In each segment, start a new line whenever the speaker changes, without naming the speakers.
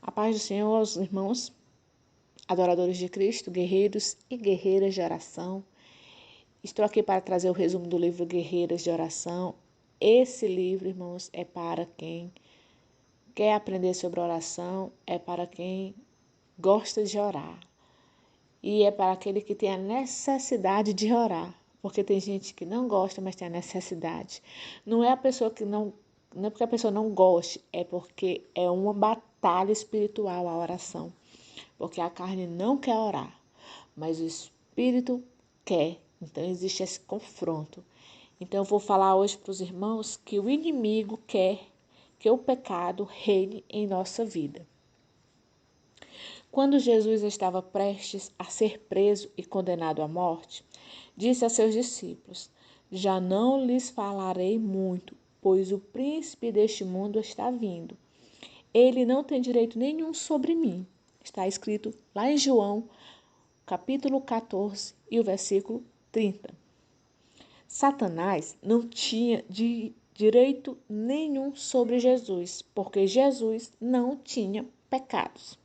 A paz do Senhor aos irmãos, adoradores de Cristo, guerreiros e guerreiras de oração. Estou aqui para trazer o resumo do livro Guerreiras de Oração. Esse livro, irmãos, é para quem quer aprender sobre oração, é para quem gosta de orar. E é para aquele que tem a necessidade de orar. Porque tem gente que não gosta, mas tem a necessidade. Não é porque a pessoa não goste, é porque é uma batalha espiritual a oração. Porque a carne não quer orar, mas o espírito quer. Então existe esse confronto. Então eu vou falar hoje para os irmãos que o inimigo quer que o pecado reine em nossa vida. Quando Jesus estava prestes a ser preso e condenado à morte, disse a seus discípulos: Já não lhes falarei muito, pois o príncipe deste mundo está vindo. Ele não tem direito nenhum sobre mim. Está escrito lá em João, capítulo 14 e o versículo 30. Satanás não tinha direito nenhum sobre Jesus, porque Jesus não tinha pecados.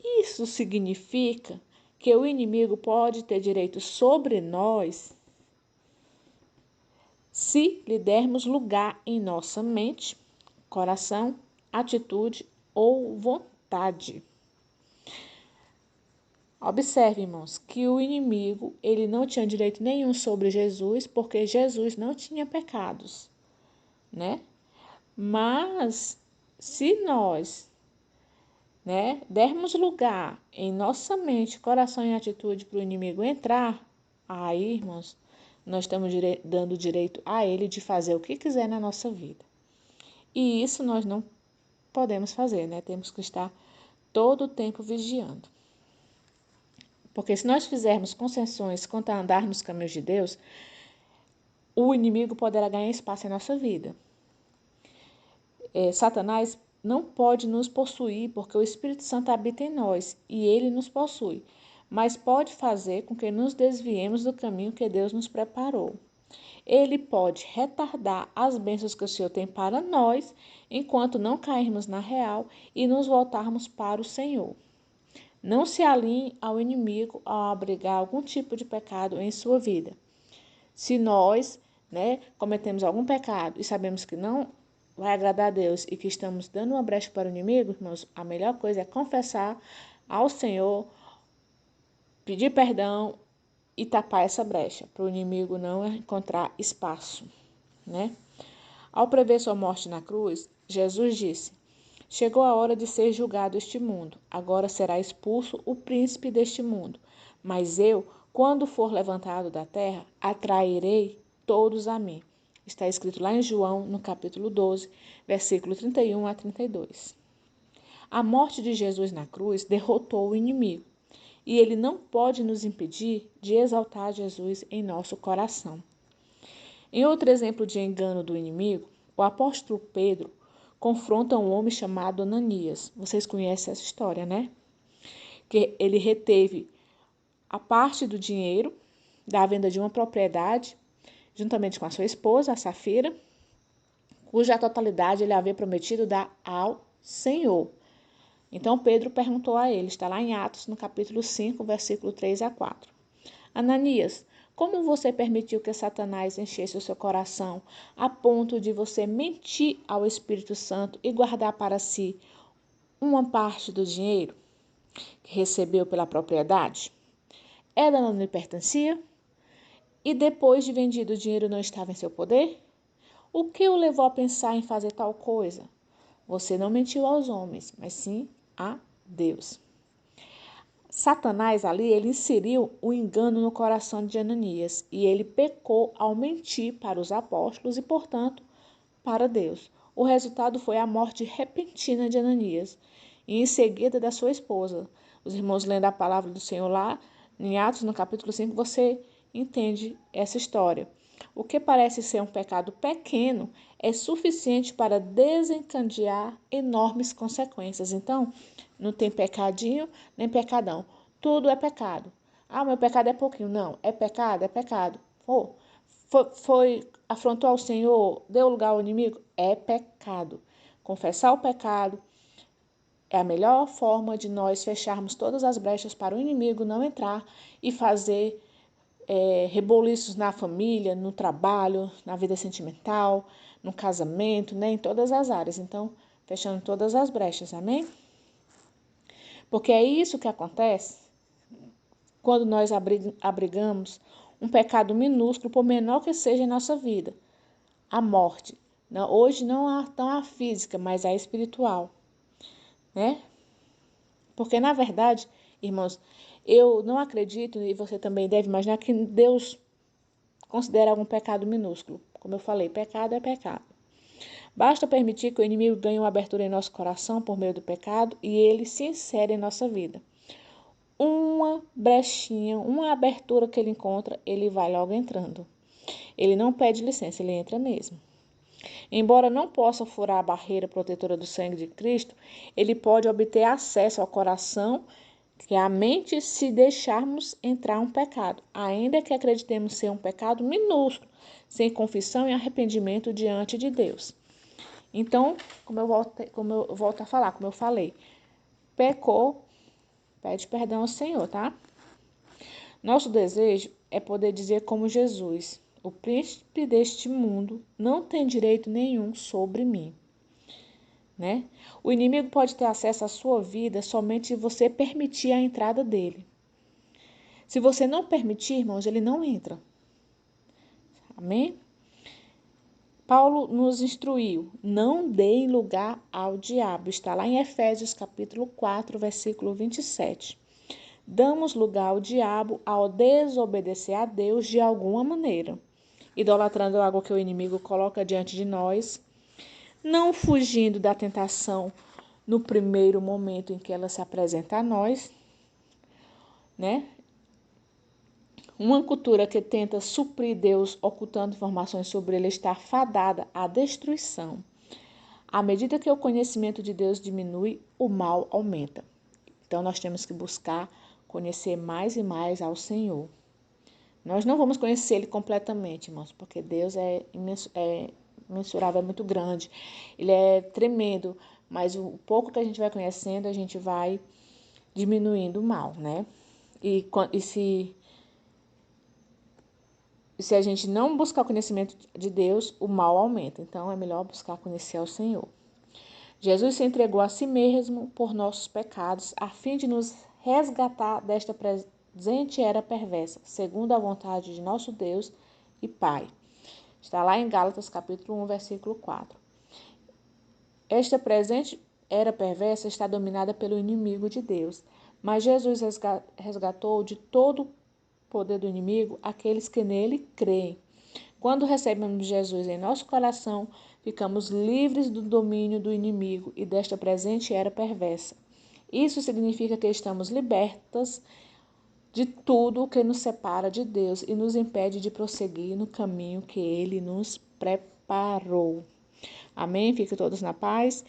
Isso significa que o inimigo pode ter direito sobre nós se lhe dermos lugar em nossa mente, coração, atitude ou vontade. Observe, irmãos, que o inimigo ele não tinha direito nenhum sobre Jesus, porque Jesus não tinha pecados, né? Mas se nós, dermos lugar em nossa mente, coração e atitude para o inimigo entrar, aí, irmãos, nós estamos dando direito a ele de fazer o que quiser na nossa vida. E isso nós não podemos fazer, né? Temos que estar todo o tempo vigiando. Porque se nós fizermos concessões quanto a andar nos caminhos de Deus, o inimigo poderá ganhar espaço em nossa vida. Satanás não pode nos possuir, porque o Espírito Santo habita em nós e ele nos possui, mas pode fazer com que nos desviemos do caminho que Deus nos preparou. Ele pode retardar as bênçãos que o Senhor tem para nós, enquanto não cairmos na real e nos voltarmos para o Senhor. Não se alinhe ao inimigo ao abrigar algum tipo de pecado em sua vida. Se nós, cometemos algum pecado e sabemos que não vai agradar a Deus e que estamos dando uma brecha para o inimigo, irmãos, a melhor coisa é confessar ao Senhor, pedir perdão e tapar essa brecha, para o inimigo não encontrar espaço, né? Ao prever sua morte na cruz, Jesus disse: Chegou a hora de ser julgado este mundo. Agora será expulso o príncipe deste mundo. Mas eu, quando for levantado da terra, atrairei todos a mim. Está escrito lá em João, no capítulo 12, versículo 31 a 32. A morte de Jesus na cruz derrotou o inimigo. E ele não pode nos impedir de exaltar Jesus em nosso coração. Em outro exemplo de engano do inimigo, o apóstolo Pedro confronta um homem chamado Ananias. Vocês conhecem essa história, né? Que ele reteve a parte do dinheiro da venda de uma propriedade, juntamente com a sua esposa, a Safira, cuja totalidade ele havia prometido dar ao Senhor. Então Pedro perguntou a ele, está lá em Atos, no capítulo 5, versículo 3 a 4. Ananias, como você permitiu que Satanás enchesse o seu coração a ponto de você mentir ao Espírito Santo e guardar para si uma parte do dinheiro que recebeu pela propriedade? Ela não lhe pertencia? E depois de vendido o dinheiro não estava em seu poder? O que o levou a pensar em fazer tal coisa? Você não mentiu aos homens, mas sim a Deus. Satanás ali, ele inseriu o engano no coração de Ananias e ele pecou ao mentir para os apóstolos e, portanto, para Deus. O resultado foi a morte repentina de Ananias e em seguida da sua esposa. Os irmãos lendo a palavra do Senhor lá em Atos, no capítulo 5, você entende essa história. O que parece ser um pecado pequeno é suficiente para desencadear enormes consequências. Então, não tem pecadinho nem pecadão. Tudo é pecado. Ah, meu pecado é pouquinho. Não, é pecado, é pecado. Afrontou ao Senhor, deu lugar ao inimigo? É pecado. Confessar o pecado é a melhor forma de nós fecharmos todas as brechas para o inimigo não entrar e fazer reboliços na família, no trabalho, na vida sentimental, no casamento, né, em todas as áreas. Então, fechando todas as brechas, amém? Porque é isso que acontece quando nós abrigamos um pecado minúsculo, por menor que seja em nossa vida, a morte. Hoje não há tão a física, mas a espiritual, né? Porque, na verdade, irmãos, eu não acredito, e você também deve imaginar, que Deus considera algum pecado minúsculo. Como eu falei, pecado é pecado. Basta permitir que o inimigo ganhe uma abertura em nosso coração por meio do pecado e ele se insere em nossa vida. Uma brechinha, uma abertura que ele encontra, ele vai logo entrando. Ele não pede licença, ele entra mesmo. Embora não possa furar a barreira protetora do sangue de Cristo, ele pode obter acesso ao coração, que é a mente, se deixarmos entrar um pecado, ainda que acreditemos ser um pecado minúsculo, sem confissão e arrependimento diante de Deus. Então, como eu volto a falar, como eu falei, pecou, pede perdão ao Senhor, tá? Nosso desejo é poder dizer como Jesus: o príncipe deste mundo não tem direito nenhum sobre mim, né? O inimigo pode ter acesso à sua vida somente se você permitir a entrada dele. Se você não permitir, irmãos, ele não entra. Amém? Paulo nos instruiu: não deem lugar ao diabo. Está lá em Efésios capítulo 4, versículo 27. Damos lugar ao diabo ao desobedecer a Deus de alguma maneira, idolatrando algo que o inimigo coloca diante de nós, não fugindo da tentação no primeiro momento em que ela se apresenta a nós, né? Uma cultura que tenta suprir Deus ocultando informações sobre ele está fadada à destruição. À medida que o conhecimento de Deus diminui, o mal aumenta. Então nós temos que buscar conhecer mais e mais ao Senhor. Nós não vamos conhecer Ele completamente, irmãos, porque Deus é imensurável, é muito grande. Ele é tremendo, mas o pouco que a gente vai conhecendo, a gente vai diminuindo o mal, né? E se a gente não buscar o conhecimento de Deus, o mal aumenta. Então, é melhor buscar conhecer ao Senhor. Jesus se entregou a si mesmo por nossos pecados, a fim de nos resgatar desta presente era perversa, segundo a vontade de nosso Deus e Pai. Está lá em Gálatas capítulo 1, versículo 4. Esta presente era perversa está dominada pelo inimigo de Deus, mas Jesus resgatou de todo o poder do inimigo aqueles que nele creem. Quando recebemos Jesus em nosso coração, ficamos livres do domínio do inimigo e desta presente era perversa. Isso significa que estamos libertas de tudo o que nos separa de Deus e nos impede de prosseguir no caminho que Ele nos preparou. Amém? Fiquem todos na paz.